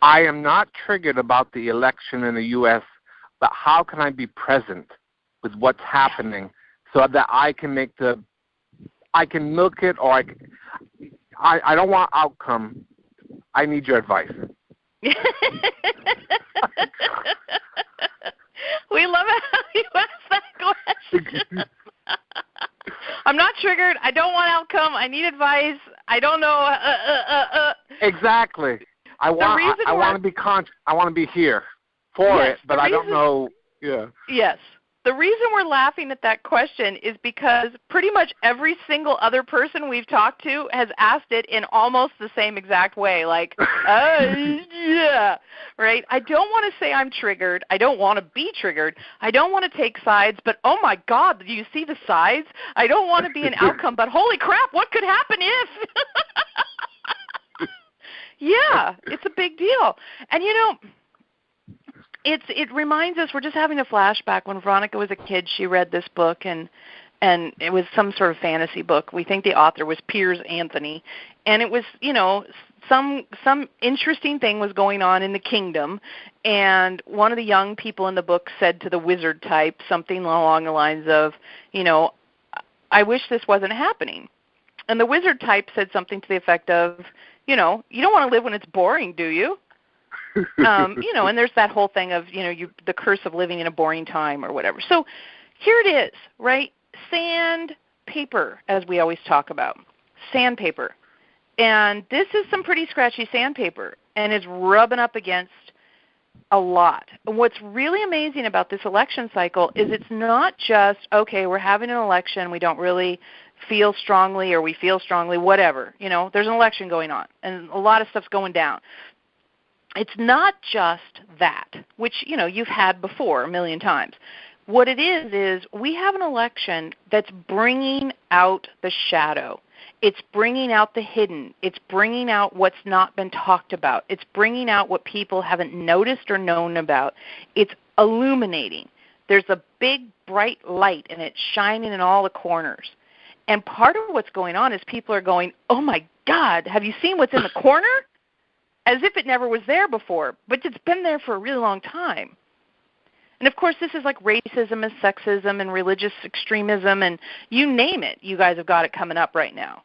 I am not triggered about the election in the U.S., but how can I be present with what's happening so that I can milk it, or I don't want outcome. I need your advice. We love how you ask that question. I'm not triggered. I don't want outcome. I need advice. I don't know. Exactly. I want to be conscious. I want to be here for it, but I don't know. Yeah. Yes. The reason we're laughing at that question is because pretty much every single other person we've talked to has asked it in almost the same exact way, like, yeah, right? I don't want to say I'm triggered. I don't want to be triggered. I don't want to take sides, but oh my God, do you see the sides? I don't want to be an outcome, but holy crap, what could happen if? Yeah, it's a big deal. And it reminds us, we're just having a flashback. When Veronica was a kid, she read this book, and it was some sort of fantasy book. We think the author was Piers Anthony, and it was, some interesting thing was going on in the kingdom, and one of the young people in the book said to the wizard type something along the lines of, I wish this wasn't happening. And the wizard type said something to the effect of, you don't want to live when it's boring, do you? And there's that whole thing of, the curse of living in a boring time or whatever. So here it is, right? Sandpaper, as we always talk about. Sandpaper. And this is some pretty scratchy sandpaper, and it's rubbing up against a lot. And what's really amazing about this election cycle is it's not just, okay, we're having an election, we don't really feel strongly, or we feel strongly, whatever. There's an election going on, and a lot of stuff's going down. It's not just that, which, you've had before a million times. What it is we have an election that's bringing out the shadow. It's bringing out the hidden. It's bringing out what's not been talked about. It's bringing out what people haven't noticed or known about. It's illuminating. There's a big, bright light, and it's shining in all the corners. And part of what's going on is people are going, oh, my God, have you seen what's in the corner? As if it never was there before, but it's been there for a really long time. And, of course, this is like racism and sexism and religious extremism, and you name it, you guys have got it coming up right now,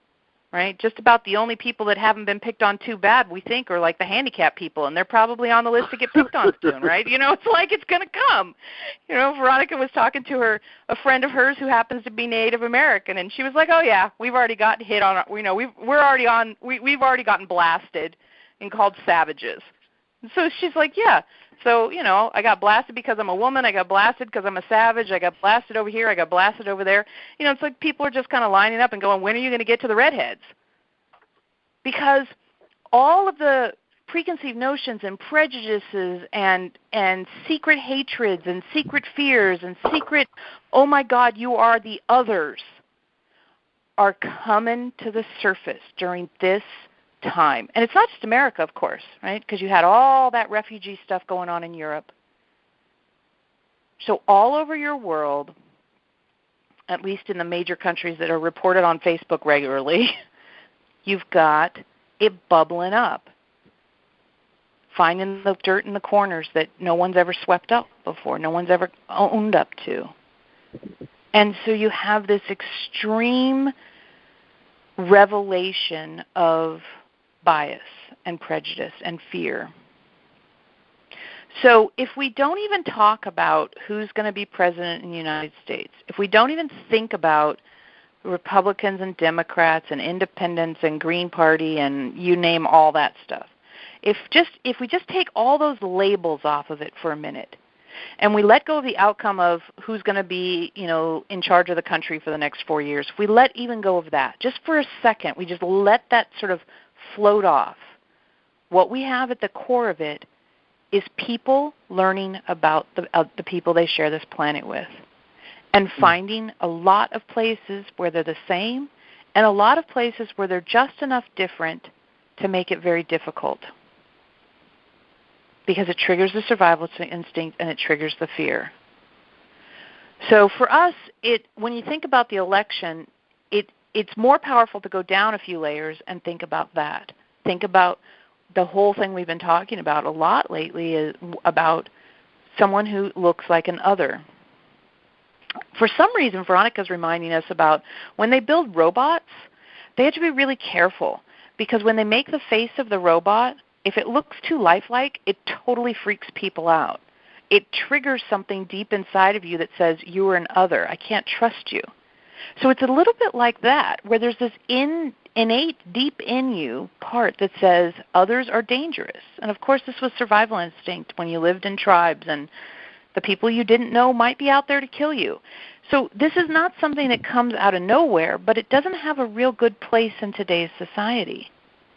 right? Just about the only people that haven't been picked on too bad, we think, are like the handicapped people, and they're probably on the list to get picked on soon, right? It's like it's going to come. Veronica was talking to a friend of hers who happens to be Native American, and she was like, oh, yeah, we've already got hit on, we've already gotten blasted and called savages. And so she's like, yeah, so, I got blasted because I'm a woman, I got blasted because I'm a savage, I got blasted over here, I got blasted over there. It's like people are just kind of lining up and going, when are you going to get to the redheads? Because all of the preconceived notions and prejudices and secret hatreds and secret fears and secret, oh my God, you are the others, are coming to the surface during this time. And it's not just America, of course, right? Because you had all that refugee stuff going on in Europe. So all over your world, at least in the major countries that are reported on Facebook regularly, you've got it bubbling up, finding the dirt in the corners that no one's ever swept up before, no one's ever owned up to. And so you have this extreme revelation of bias and prejudice and fear. So if we don't even talk about who's going to be president in the United States, if we don't even think about Republicans and Democrats and independents and Green Party and you name all that stuff, if we just take all those labels off of it for a minute, and we let go of the outcome of who's going to be, in charge of the country for the next 4 years, if we let even go of that, just for a second, we just let that sort of float off, what we have at the core of it is people learning about the people they share this planet with, and finding a lot of places where they're the same and a lot of places where they're just enough different to make it very difficult, because it triggers the survival instinct and it triggers the fear. So for us, when you think about the election, it's more powerful to go down a few layers and think about that. Think about the whole thing we've been talking about a lot lately is about someone who looks like an other. For some reason, Veronica's reminding us about when they build robots, they have to be really careful, because when they make the face of the robot, if it looks too lifelike, it totally freaks people out. It triggers something deep inside of you that says, you are an other. I can't trust you. So it's a little bit like that, where there's this innate, deep in you part that says others are dangerous. And of course, this was survival instinct when you lived in tribes, and the people you didn't know might be out there to kill you. So this is not something that comes out of nowhere, but it doesn't have a real good place in today's society.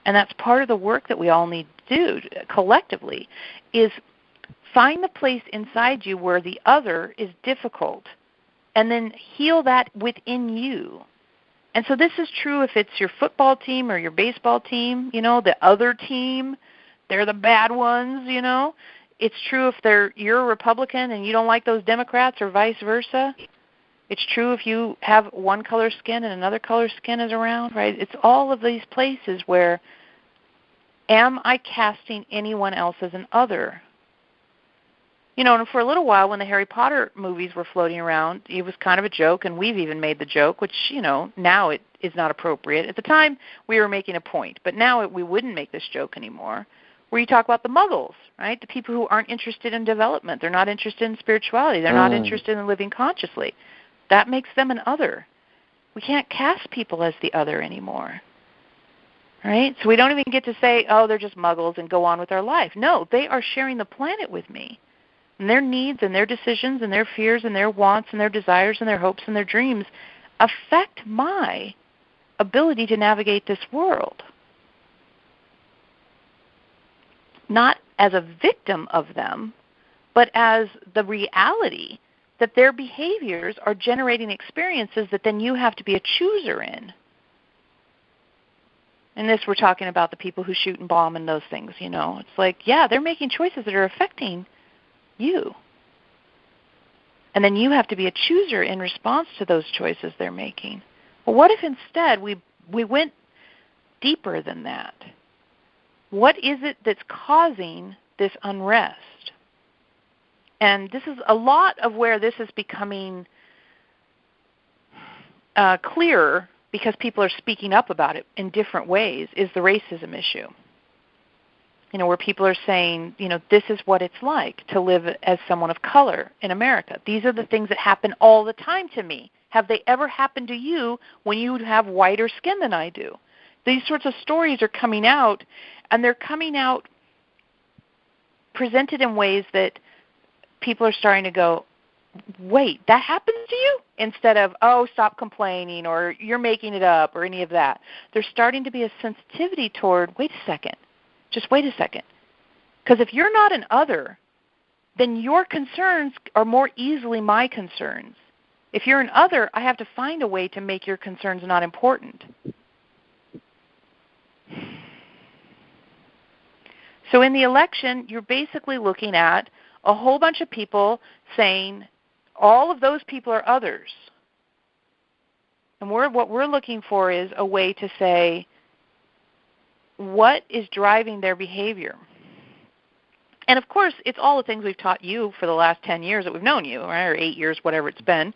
And that's part of the work that we all need to do collectively, is find the place inside you where the other is difficult, and then heal that within you. And so this is true if it's your football team or your baseball team, the other team, they're the bad ones, It's true if you're a Republican and you don't like those Democrats, or vice versa. It's true if you have one color skin and another color skin is around, right? It's all of these places where, am I casting anyone else as an other? And for a little while when the Harry Potter movies were floating around, it was kind of a joke, and we've even made the joke, which, now it is not appropriate. At the time, we were making a point, but now we wouldn't make this joke anymore, where you talk about the muggles, right? The people who aren't interested in development. They're not interested in spirituality. They're not interested in living consciously. That makes them an other. We can't cast people as the other anymore, right? So we don't even get to say, oh, they're just muggles and go on with our life. No, they are sharing the planet with me. And their needs and their decisions and their fears and their wants and their desires and their hopes and their dreams affect my ability to navigate this world. Not as a victim of them, but as the reality that their behaviors are generating experiences that then you have to be a chooser in. And this, we're talking about the people who shoot and bomb and those things, It's like, yeah, they're making choices that are affecting you. And then you have to be a chooser in response to those choices they're making. Well, what if instead we went deeper than that? What is it that's causing this unrest? And this is a lot of where this is becoming clearer, because people are speaking up about it in different ways, is the racism issue. Where people are saying, this is what it's like to live as someone of color in America. These are the things that happen all the time to me. Have they ever happened to you when you have whiter skin than I do? These sorts of stories are coming out, and they're coming out presented in ways that people are starting to go, wait, that happens to you? Instead of, oh, stop complaining, or you're making it up, or any of that. There's starting to be a sensitivity toward, wait a second. Just wait a second. Because if you're not an other, then your concerns are more easily my concerns. If you're an other, I have to find a way to make your concerns not important. So in the election, you're basically looking at a whole bunch of people saying all of those people are others. And what we're looking for is a way to say, what is driving their behavior? And of course, it's all the things we've taught you for the last 10 years that we've known you, right? Or 8 years, whatever it's been.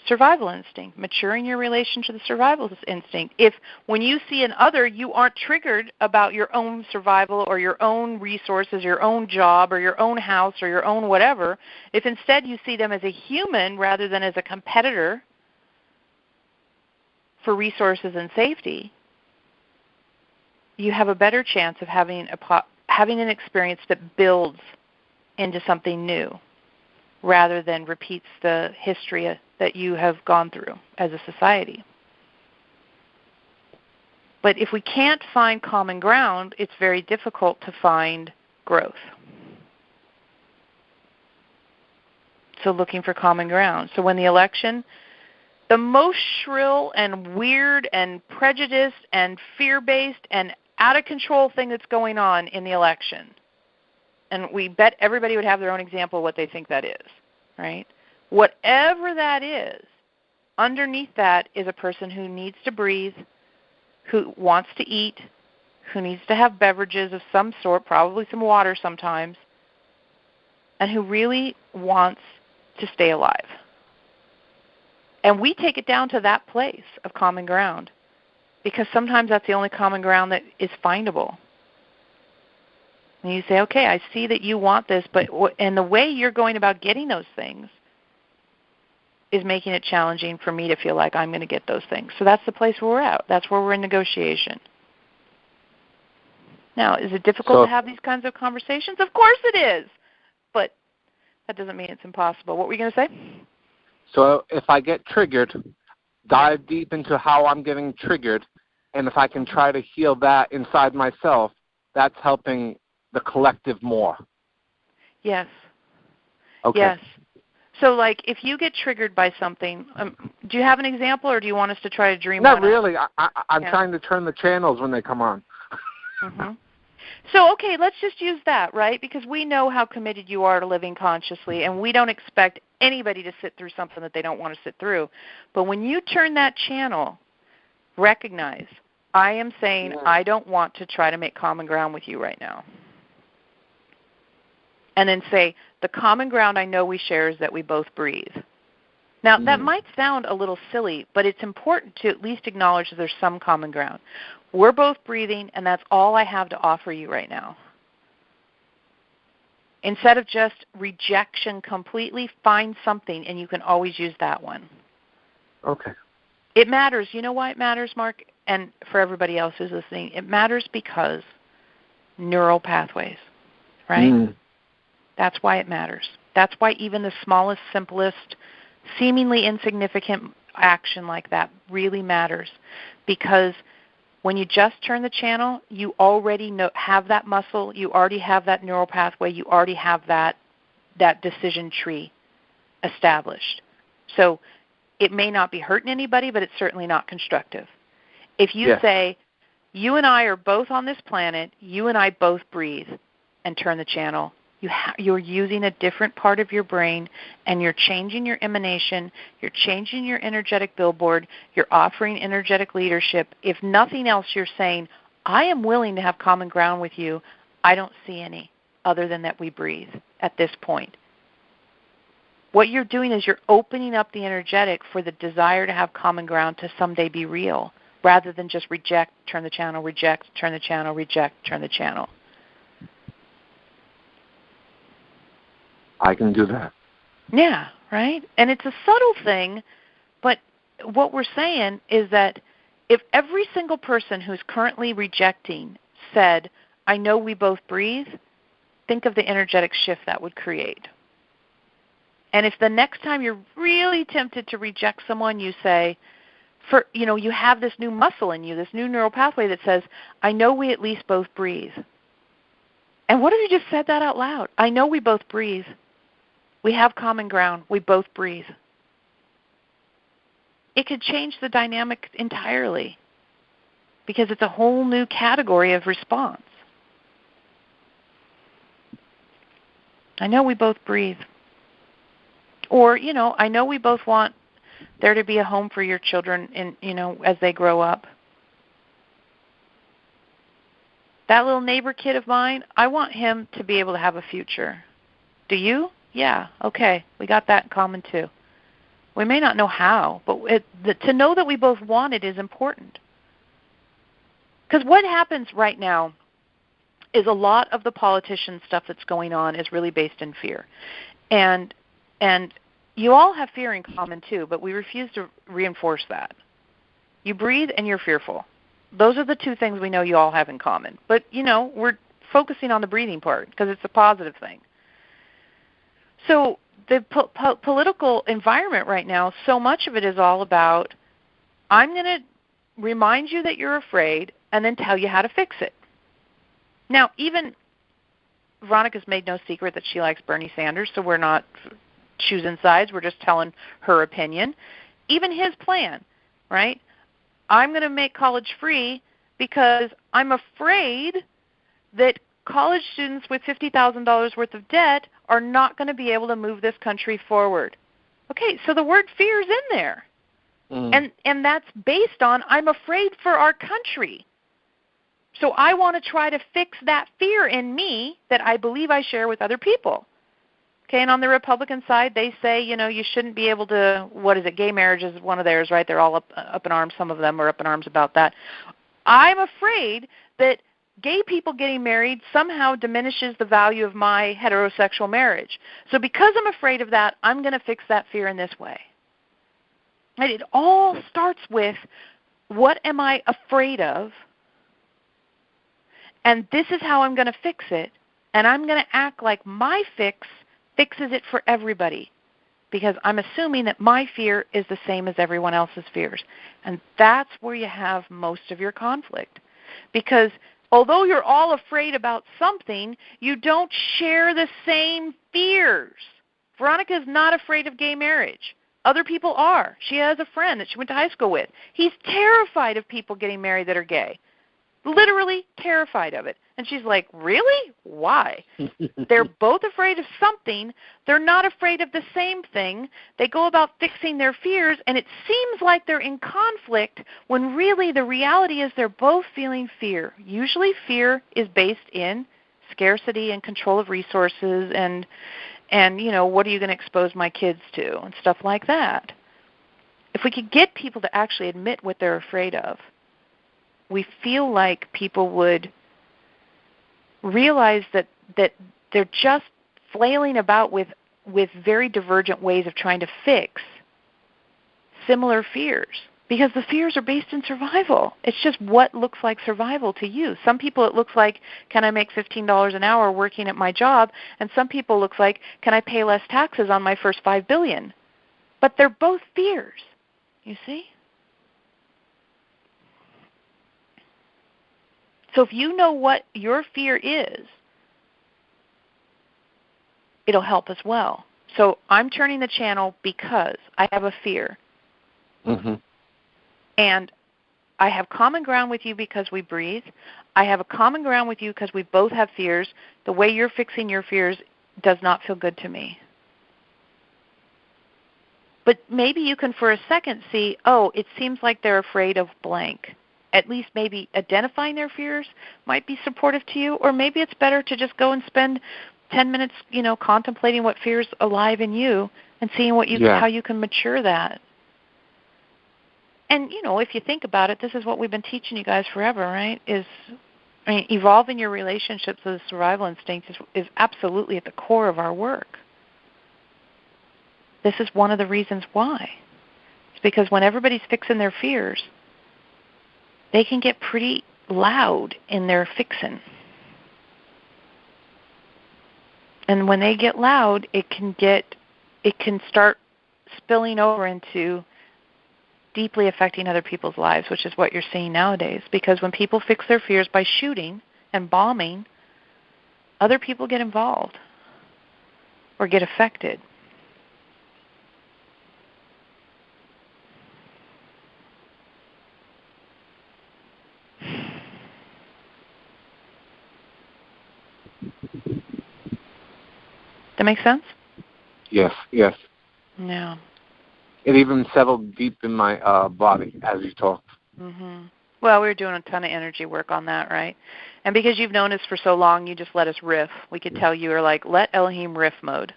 Survival instinct, maturing your relation to the survival instinct. If when you see an other, you aren't triggered about your own survival or your own resources, your own job or your own house or your own whatever, if instead you see them as a human rather than as a competitor for resources and safety, you have a better chance of having an experience that builds into something new rather than repeats the history that you have gone through as a society. But if we can't find common ground, it's very difficult to find growth. So looking for common ground. So when the election, the most shrill and weird and prejudiced and fear-based and out-of-control thing that's going on in the election, and we bet everybody would have their own example of what they think that is, right? Whatever that is, underneath that is a person who needs to breathe, who wants to eat, who needs to have beverages of some sort, probably some water sometimes, and who really wants to stay alive. And we take it down to that place of common ground because sometimes that's the only common ground that is findable. And you say, okay, I see that you want this, but and the way you're going about getting those things is making it challenging for me to feel like I'm going to get those things. So that's the place where we're at. That's where we're in negotiation. Now, is it difficult to have these kinds of conversations? Of course it is. But that doesn't mean it's impossible. What were you going to say? So if I get triggered, dive deep into how I'm getting triggered, and if I can try to heal that inside myself, that's helping the collective more. Yes. Okay. Yes. So, like, if you get triggered by something, do you have an example, or do you want us to try to dream Not one really. up? I'm trying to turn the channels when they come on. Mm-hmm. So, okay, let's just use that, right? Because we know how committed you are to living consciously, and we don't expect anybody to sit through something that they don't want to sit through. But when you turn that channel, recognize, I am saying I don't want to try to make common ground with you right now. And then say, the common ground I know we share is that we both breathe. Now, that might sound a little silly, but it's important to at least acknowledge that there's some common ground. We're both breathing, and that's all I have to offer you right now. Instead of just rejection completely, find something, and you can always use that one. Okay. It matters. You know why it matters, Mark? And for everybody else who's listening, it matters because neural pathways, right? That's why it matters. That's why even the smallest, simplest, seemingly insignificant action like that really matters. Because when you just turn the channel, you already have that muscle, you already have that neural pathway, you already have that decision tree established. So it may not be hurting anybody, but it's certainly not constructive. If you say, you and I are both on this planet, you and I both breathe, and turn the channel, you're using a different part of your brain, and you're changing your emanation, you're changing your energetic billboard, you're offering energetic leadership. If nothing else, you're saying, I am willing to have common ground with you. I don't see any other than that we breathe at this point. What you're doing is you're opening up the energetic for the desire to have common ground to someday be real, rather than just reject, turn the channel, reject, turn the channel, reject, turn the channel. I can do that. Yeah, right? And it's a subtle thing, but what we're saying is that if every single person who's currently rejecting said, I know we both breathe, think of the energetic shift that would create. And if the next time you're really tempted to reject someone, you say, you have this new muscle in you, this new neural pathway that says, I know we at least both breathe. And what if you just said that out loud? I know we both breathe. We have common ground. We both breathe. It could change the dynamic entirely because it's a whole new category of response. I know we both breathe. Or, I know we both want there to be a home for your children as they grow up. That little neighbor kid of mine, I want him to be able to have a future. Do you? Yeah, okay, we got that in common too. We may not know how, but to know that we both want it is important. Because what happens right now is a lot of the politician stuff that's going on is really based in fear. And you all have fear in common too, but we refuse to reinforce that. You breathe and you're fearful. Those are the two things we know you all have in common. But, we're focusing on the breathing part because it's a positive thing. So the political environment right now, so much of it is all about, I'm going to remind you that you're afraid and then tell you how to fix it. Now, even Veronica's made no secret that she likes Bernie Sanders, so we're not choosing sides. We're just telling her opinion. Even his plan, right? I'm going to make college free because I'm afraid that college students with $50,000 worth of debt are not going to be able to move this country forward. Okay, so the word fear is in there. And that's based on I'm afraid for our country. So I want to try to fix that fear in me that I believe I share with other people. Okay, and on the Republican side, they say, you shouldn't be able to, gay marriage is one of theirs, right? They're all up in arms. Some of them are up in arms about that. I'm afraid that gay people getting married somehow diminishes the value of my heterosexual marriage. So because I'm afraid of that, I'm going to fix that fear in this way. And it all starts with, what am I afraid of? And this is how I'm going to fix it. And I'm going to act like my fixes it for everybody, because I'm assuming that my fear is the same as everyone else's fears. And that's where you have most of your conflict. Because although you're all afraid about something, you don't share the same fears. Veronica is not afraid of gay marriage. Other people are. She has a friend that she went to high school with. He's terrified of people getting married that are gay. Literally terrified of it. And she's like, really? Why? They're both afraid of something. They're not afraid of the same thing. They go about fixing their fears, and it seems like they're in conflict when really the reality is they're both feeling fear. Usually fear is based in scarcity and control of resources and what are you going to expose my kids to and stuff like that. If we could get people to actually admit what they're afraid of, we feel like people would realize that they're just flailing about with very divergent ways of trying to fix similar fears, because the fears are based in survival. It's just what looks like survival to you. Some people it looks like, can I make $15 an hour working at my job? And some people it looks like, can I pay less taxes on my first $5 billion? But they're both fears, you see? So if you know what your fear is, it'll help as well. So I'm turning the channel because I have a fear. Mm-hmm. And I have common ground with you because we breathe. I have a common ground with you because we both have fears. The way you're fixing your fears does not feel good to me. But maybe you can for a second see, it seems like they're afraid of blank. At least maybe identifying their fears might be supportive to you, or maybe it's better to just go and spend 10 minutes, contemplating what fear's alive in you and seeing how you can mature that. And, if you think about it, this is what we've been teaching you guys forever, right? Evolving your relationships with the survival instinct is absolutely at the core of our work. This is one of the reasons why. It's because when everybody's fixing their fears, they can get pretty loud in their fixing. And when they get loud, it can start spilling over into deeply affecting other people's lives, which is what you're seeing nowadays. Because when people fix their fears by shooting and bombing, other people get involved or get affected. That make sense? Yes. Yeah. It even settled deep in my body as you talked. Mm-hmm. Well, we were doing a ton of energy work on that, right? And because you've known us for so long, you just let us riff. We could tell you were like, let Eloheim riff mode.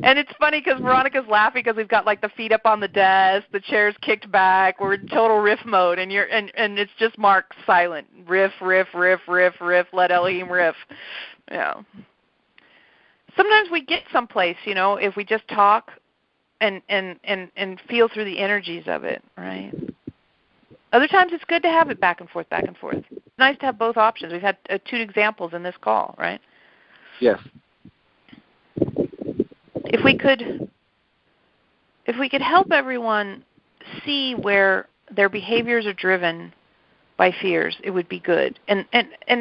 And it's funny because Veronica's laughing because we've got like the feet up on the desk, the chair's kicked back, we're in total riff mode, and it's just Mark silent. Riff, riff, riff, riff, riff, let Eloheim riff. Yeah. Sometimes we get someplace, if we just talk and feel through the energies of it, right? Other times it's good to have it back and forth, back and forth. It's nice to have both options. We've had 2 examples in this call, right? Yes. If we could help everyone see where their behaviors are driven by fears, it would be good. And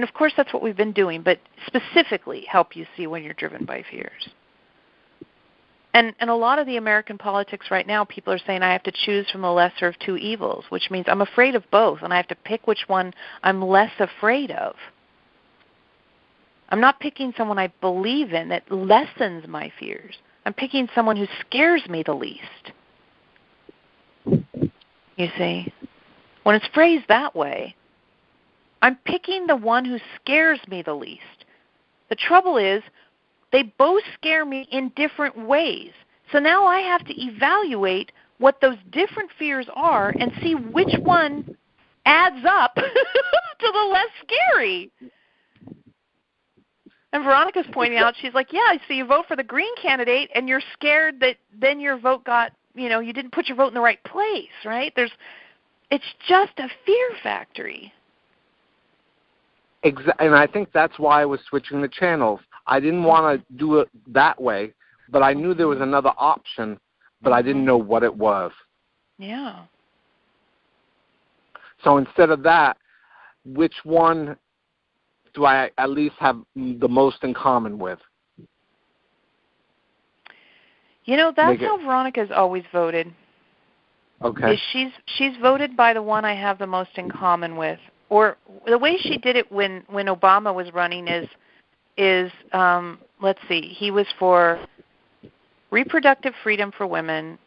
of course that's what we've been doing, but specifically help you see when you're driven by fears. And a lot of the American politics right now, people are saying I have to choose from the lesser of 2 evils, which means I'm afraid of both, and I have to pick which one I'm less afraid of. I'm not picking someone I believe in that lessens my fears. I'm picking someone who scares me the least. You see? When it's phrased that way, I'm picking the one who scares me the least. The trouble is, they both scare me in different ways. So now I have to evaluate what those different fears are and see which one adds up to the less scary. And Veronica's pointing out, she's like, yeah, so you vote for the green candidate and you're scared that then your vote got, you didn't put your vote in the right place, right? It's just a fear factory. And I think that's why I was switching the channels. I didn't want to do it that way, but I knew there was another option, but I didn't know what it was. Yeah. So instead of that, which one do I at least have the most in common with? That's how Veronica's always voted. Okay. She's voted by the one I have the most in common with. Or the way she did it when Obama was running is let's see, he was for reproductive freedom for women,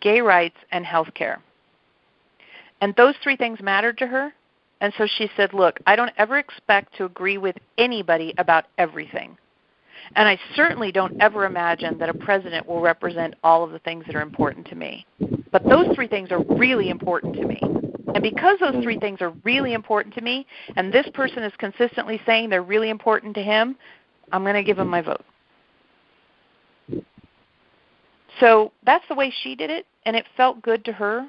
gay rights, and health care. And those three things mattered to her. And so she said, look, I don't ever expect to agree with anybody about everything. And I certainly don't ever imagine that a president will represent all of the things that are important to me. But those three things are really important to me. And because those three things are really important to me, and this person is consistently saying they're really important to him, I'm going to give him my vote. So that's the way she did it, and it felt good to her.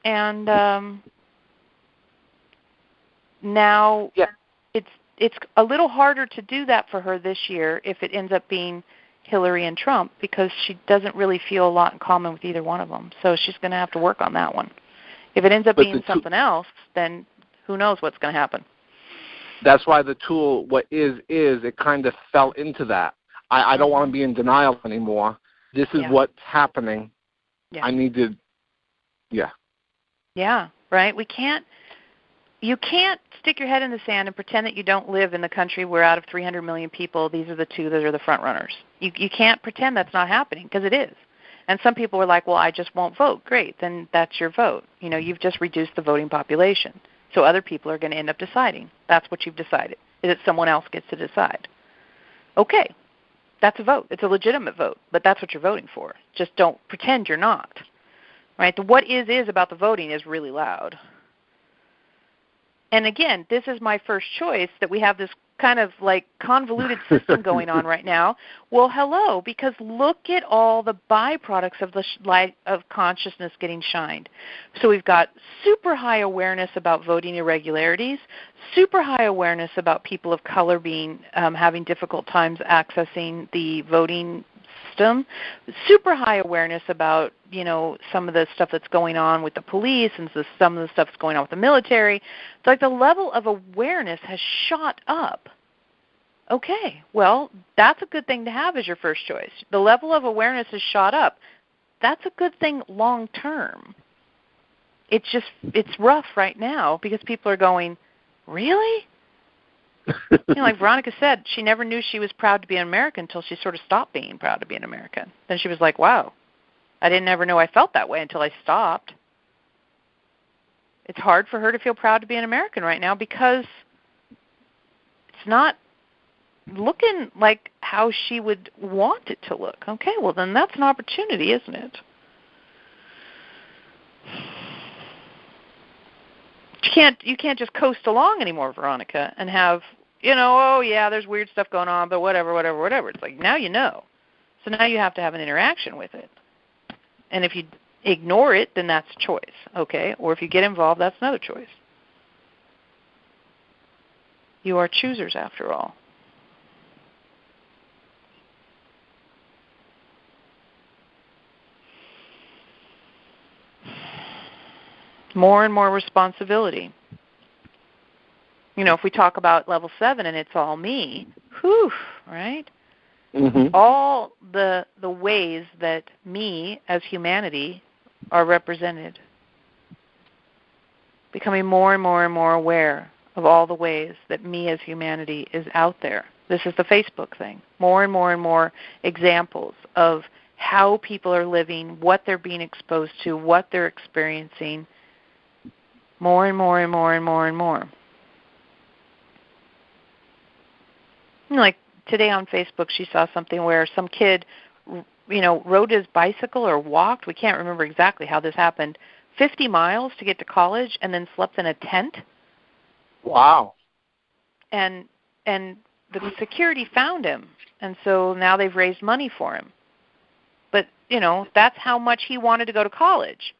And now it's a little harder to do that for her this year if it ends up being Hillary and Trump, because she doesn't really feel a lot in common with either one of them. So she's going to have to work on that one. If it ends up being something else, then who knows what's going to happen. That's why the tool, what is, it kind of fell into that. I don't want to be in denial anymore. This is what's happening. Yeah. I need to, Yeah, right. You can't stick your head in the sand and pretend that you don't live in the country where out of 300 million people, these are the two that are the front runners. You can't pretend that's not happening, because it is. And some people are like, well, I just won't vote. Great, then that's your vote. You've just reduced the voting population. So other people are going to end up deciding. That's what you've decided, is that someone else gets to decide. Okay, that's a vote. It's a legitimate vote, but that's what you're voting for. Just don't pretend you're not. Right? The what is about the voting is really loud. And again, this is my first choice, that we have this kind of like convoluted system going on right now. Well, hello, because look at all the byproducts of the light of consciousness getting shined. So we've got super high awareness about voting irregularities, super high awareness about people of color being having difficult times accessing the voting system, super high awareness about, some of the stuff that's going on with the police and some of the stuff that's going on with the military. It's like the level of awareness has shot up. Okay, well, that's a good thing to have as your first choice. The level of awareness has shot up. That's a good thing long term. It's rough right now because people are going, really? Like Veronica said, she never knew she was proud to be an American until she sort of stopped being proud to be an American. Then she was like, wow, I didn't ever know I felt that way until I stopped. It's hard for her to feel proud to be an American right now because it's not looking like how she would want it to look. Okay, well then that's an opportunity, isn't it? You can't just coast along anymore, Veronica, and have, oh yeah, there's weird stuff going on, but whatever. It's like, now you know. So now you have to have an interaction with it. And if you ignore it, then that's a choice, okay? Or if you get involved, that's another choice. You are choosers after all. More and more responsibility. If we talk about level 7 and it's all me, right? Mm-hmm. All the ways that me as humanity are represented. Becoming more and more and more aware of all the ways that me as humanity is out there. This is the Facebook thing. More and more and more examples of how people are living, what they're being exposed to, what they're experiencing. More and more and more and more and more. Like today on Facebook, she saw something where some kid, rode his bicycle or walked. We can't remember exactly how this happened. 50 miles to get to college and then slept in a tent. Wow. And the security found him. And so now they've raised money for him. But, that's how much he wanted to go to college.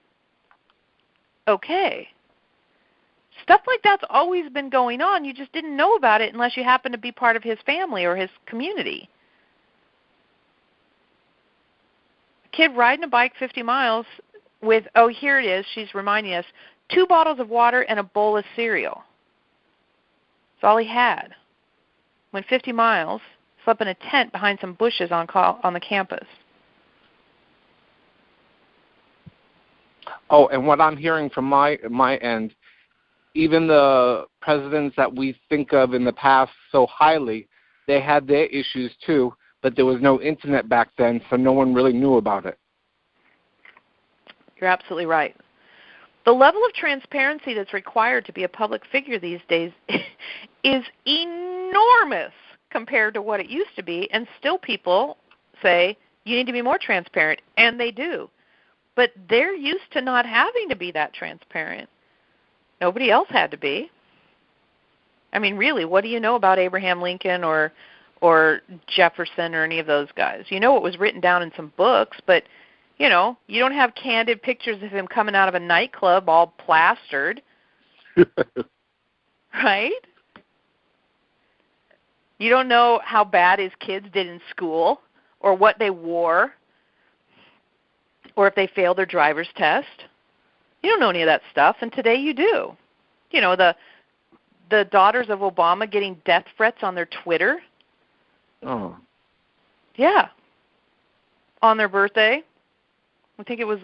Okay. Stuff like that's always been going on. You just didn't know about it unless you happened to be part of his family or his community. A kid riding a bike 50 miles with, here it is, she's reminding us, 2 bottles of water and a bowl of cereal. That's all he had. Went 50 miles, slept in a tent behind some bushes on the campus. Oh, and what I'm hearing from my end, even the presidents that we think of in the past so highly, they had their issues too, but there was no internet back then, so no one really knew about it. You're absolutely right. The level of transparency that's required to be a public figure these days is enormous compared to what it used to be, and still people say, you need to be more transparent, and they do. But they're used to not having to be that transparent. Nobody else had to be. I mean, really, what do you know about Abraham Lincoln or Jefferson or any of those guys? You know what was written down in some books, but, you don't have candid pictures of him coming out of a nightclub all plastered. Right? You don't know how bad his kids did in school or what they wore or if they failed their driver's test. You don't know any of that stuff, and today you do. The daughters of Obama getting death threats on their Twitter. Oh. Yeah. On their birthday. I think it was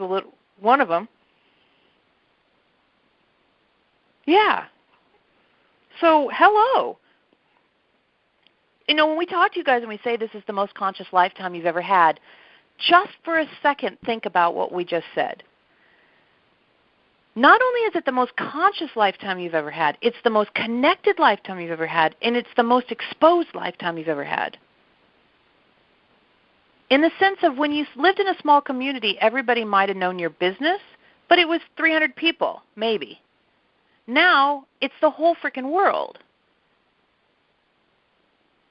one of them. Yeah. So, hello. When we talk to you guys and we say this is the most conscious lifetime you've ever had, just for a second think about what we just said. Not only is it the most conscious lifetime you've ever had, it's the most connected lifetime you've ever had, and it's the most exposed lifetime you've ever had. In the sense of when you lived in a small community, everybody might have known your business, but it was 300 people, maybe. Now, it's the whole freaking world.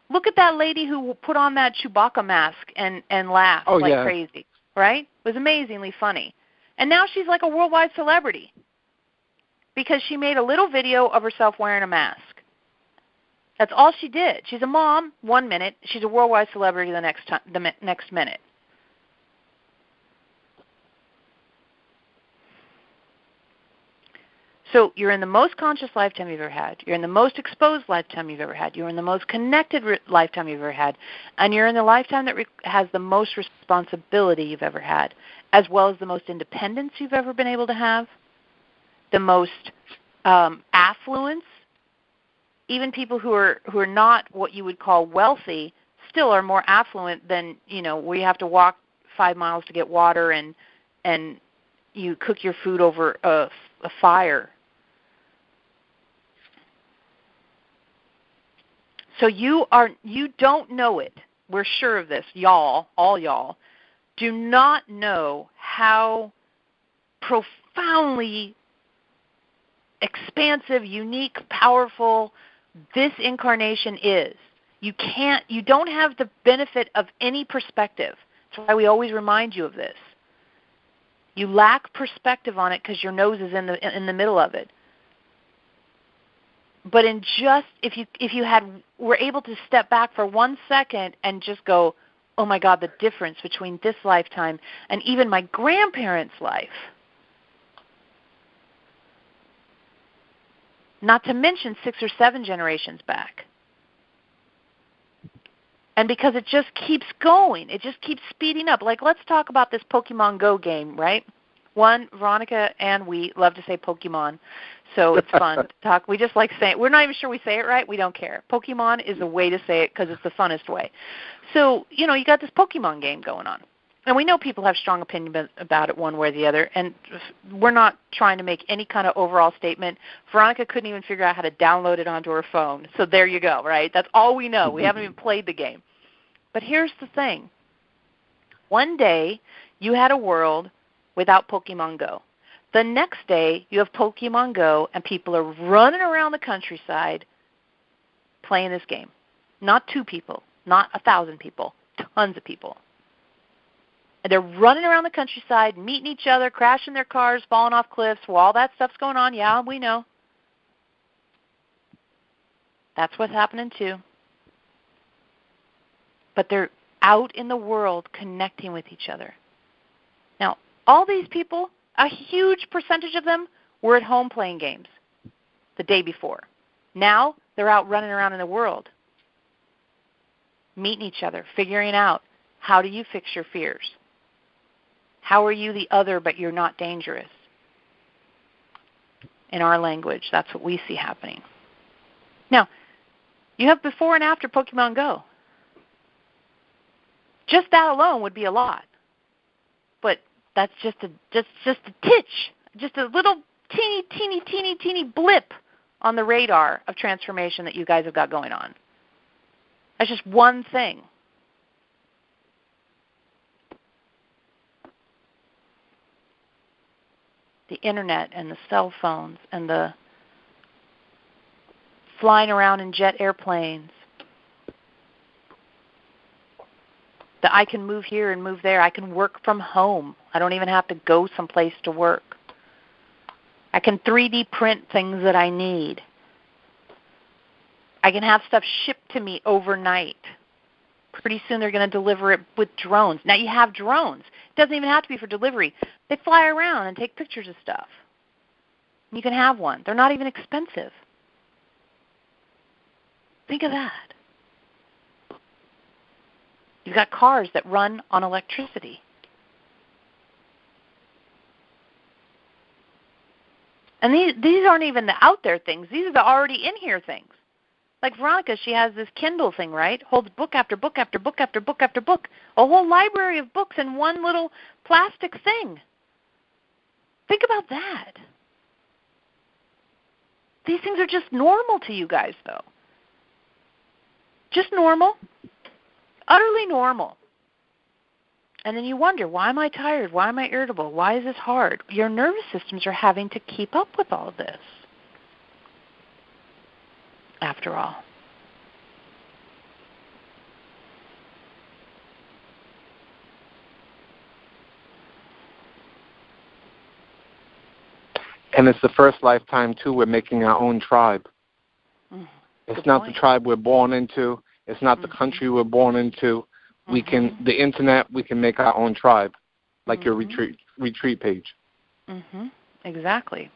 Look at that lady who put on that Chewbacca mask and laughed crazy, right? It was amazingly funny. And now she's like a worldwide celebrity because she made a little video of herself wearing a mask. That's all she did. She's a mom 1 minute. She's a worldwide celebrity the next minute. So you're in the most conscious lifetime you've ever had. You're in the most exposed lifetime you've ever had. You're in the most connected lifetime you've ever had. And you're in the lifetime that has the most responsibility you've ever had, as well as the most independence you've ever been able to have, the most affluence. Even people who are not what you would call wealthy still are more affluent than, where you have to walk 5 miles to get water and you cook your food over a fire. So you don't know it. We're sure of this. Y'all, all y'all, do not know how profoundly expansive, unique, powerful this incarnation is. You don't have the benefit of any perspective. That's why we always remind you of this. You lack perspective on it because your nose is in the middle of it. But if you were able to step back for 1 second and just go, oh my God, the difference between this lifetime and even my grandparents' life. Not to mention 6 or 7 generations back. And because it just keeps going, it just keeps speeding up. Like, let's talk about this Pokemon Go game, right? One, Veronica and we love to say Pokemon, so it's fun to talk. We just like saying, we're not even sure we say it right. We don't care. Pokemon is a way to say it because it's the funnest way. So, you got this Pokemon game going on. And we know people have strong opinions about it one way or the other, and we're not trying to make any kind of overall statement. Veronica couldn't even figure out how to download it onto her phone. So there you go, right? That's all we know. We haven't even played the game. But here's the thing. One day, you had a world without Pokemon Go. The next day, you have Pokemon Go, and people are running around the countryside playing this game. Not 2 people, not 1,000 people, tons of people. And they're running around the countryside, meeting each other, crashing their cars, falling off cliffs. Well, all that stuff's going on. Yeah, we know. That's what's happening too. But they're out in the world connecting with each other. Now, all these people, a huge percentage of them were at home playing games the day before. Now they're out running around in the world, meeting each other, figuring out how do you fix your fears. How are you the other but you're not dangerous? In our language, that's what we see happening. Now, you have before and after Pokemon Go. Just that alone would be a lot. But that's just a titch, just a little teeny blip on the radar of transformation that you guys have got going on. That's just one thing. The internet and the cell phones and the flying around in jet airplanes. That I can move here and move there. I can work from home. I don't even have to go someplace to work. I can 3D print things that I need. I can have stuff shipped to me overnight. Pretty soon they're going to deliver it with drones. Now you have drones. It doesn't even have to be for delivery. They fly around and take pictures of stuff. You can have one. They're not even expensive. Think of that. You've got cars that run on electricity. And these aren't even the out there things. These are the already in here things. Like Veronica, she has this Kindle thing, right? Holds book after book after book after book after book. A whole library of books in one little plastic thing. Think about that. These things are just normal to you guys, though. Just normal. Utterly normal. And then you wonder, why am I tired? Why am I irritable? Why is this hard? Your nervous systems are having to keep up with all of this. After all. And it's the first lifetime, too, we're making our own tribe. It's not the tribe we're born into. It's not the country we're born into. We can, the internet, we can make our own tribe, like your retreat page. Exactly.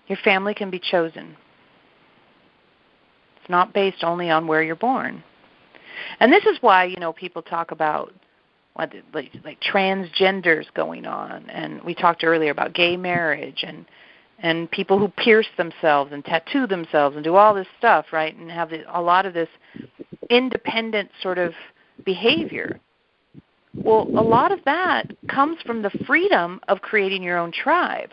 Your family can be chosen. It's not based only on where you're born. And this is why, you know, people talk about like transgenders going on. And we talked earlier about gay marriage and people who pierce themselves and tattoo themselves and do all this stuff, right, and have a lot of this independent sort of behavior. Well, a lot of that comes from the freedom of creating your own tribe.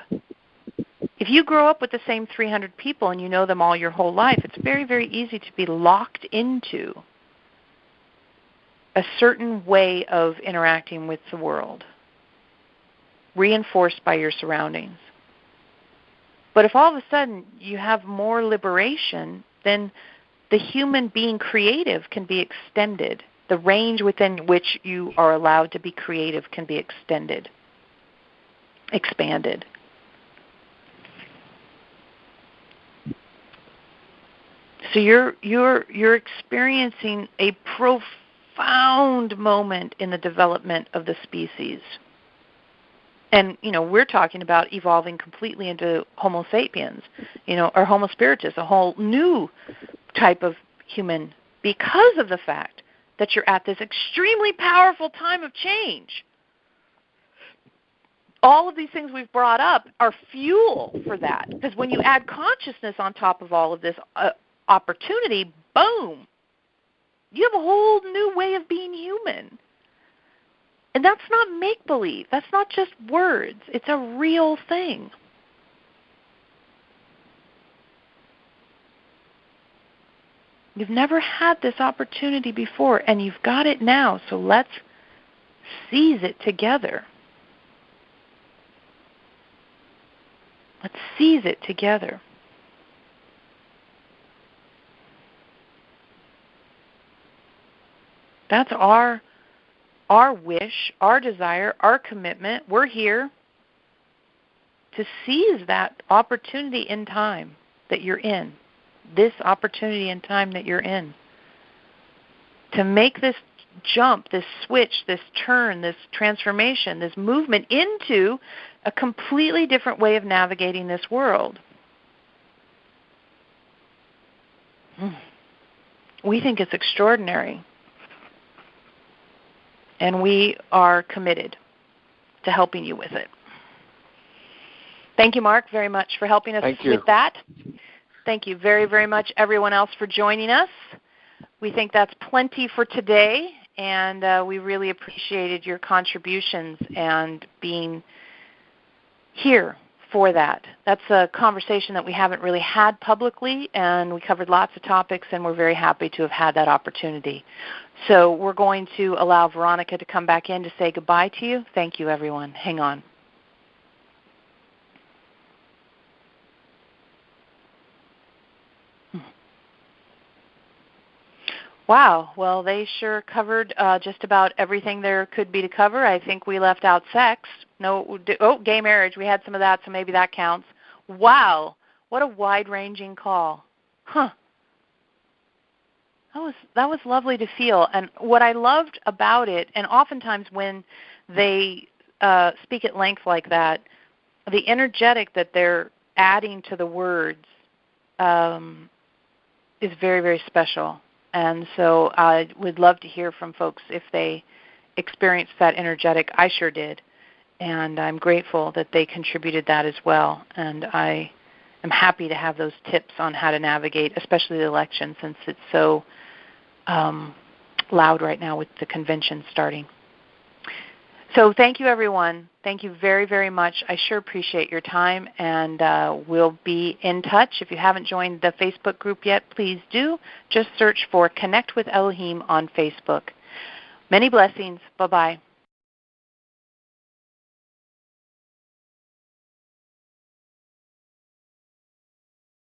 If you grow up with the same 300 people and you know them all your whole life, it's very, very easy to be locked into a certain way of interacting with the world, reinforced by your surroundings. But if all of a sudden you have more liberation, then the human being creative can be extended. The range within which you are allowed to be creative can be extended, expanded. So you're experiencing a profound moment in the development of the species. And, you know, we're talking about evolving completely into Homo sapiens, you know, or Homo spiritus, a whole new type of human, because of the fact that you're at this extremely powerful time of change. All of these things we've brought up are fuel for that, because when you add consciousness on top of all of this opportunity, boom, you have a whole new way of being human. And that's not make-believe. That's not just words. It's a real thing. You've never had this opportunity before, and you've got it now, so let's seize it together. Let's seize it together. That's our wish, our desire, our commitment. We're here to seize that opportunity in time that you're in, this opportunity in time that you're in, to make this jump, this switch, this turn, this transformation, this movement into a completely different way of navigating this world. We think it's extraordinary. And we are committed to helping you with it. Thank you, Mark, very much for helping us with that. Thank you very, very much, everyone else, for joining us. We think that's plenty for today, and we really appreciated your contributions and being here for that. That's a conversation that we haven't really had publicly, and we covered lots of topics, and we're very happy to have had that opportunity. So we're going to allow Veronica to come back in to say goodbye to you. Thank you, everyone. Hang on. Wow. Well, they sure covered just about everything there could be to cover. I think we left out sex. Gay marriage. We had some of that, so maybe that counts. Wow. What a wide-ranging call. Huh. That was lovely to feel. And what I loved about it, and oftentimes when they speak at length like that, the energetic that they're adding to the words is very, very special. And so I would love to hear from folks if they experienced that energetic. I sure did. And I'm grateful that they contributed that as well. And I am happy to have those tips on how to navigate, especially the election, since it's so loud right now with the convention starting. So thank you, everyone. Thank you very, very much. I sure appreciate your time, and we'll be in touch. If you haven't joined the Facebook group yet, please do. Just search for Connect with Elohim on Facebook. Many blessings. Bye-bye.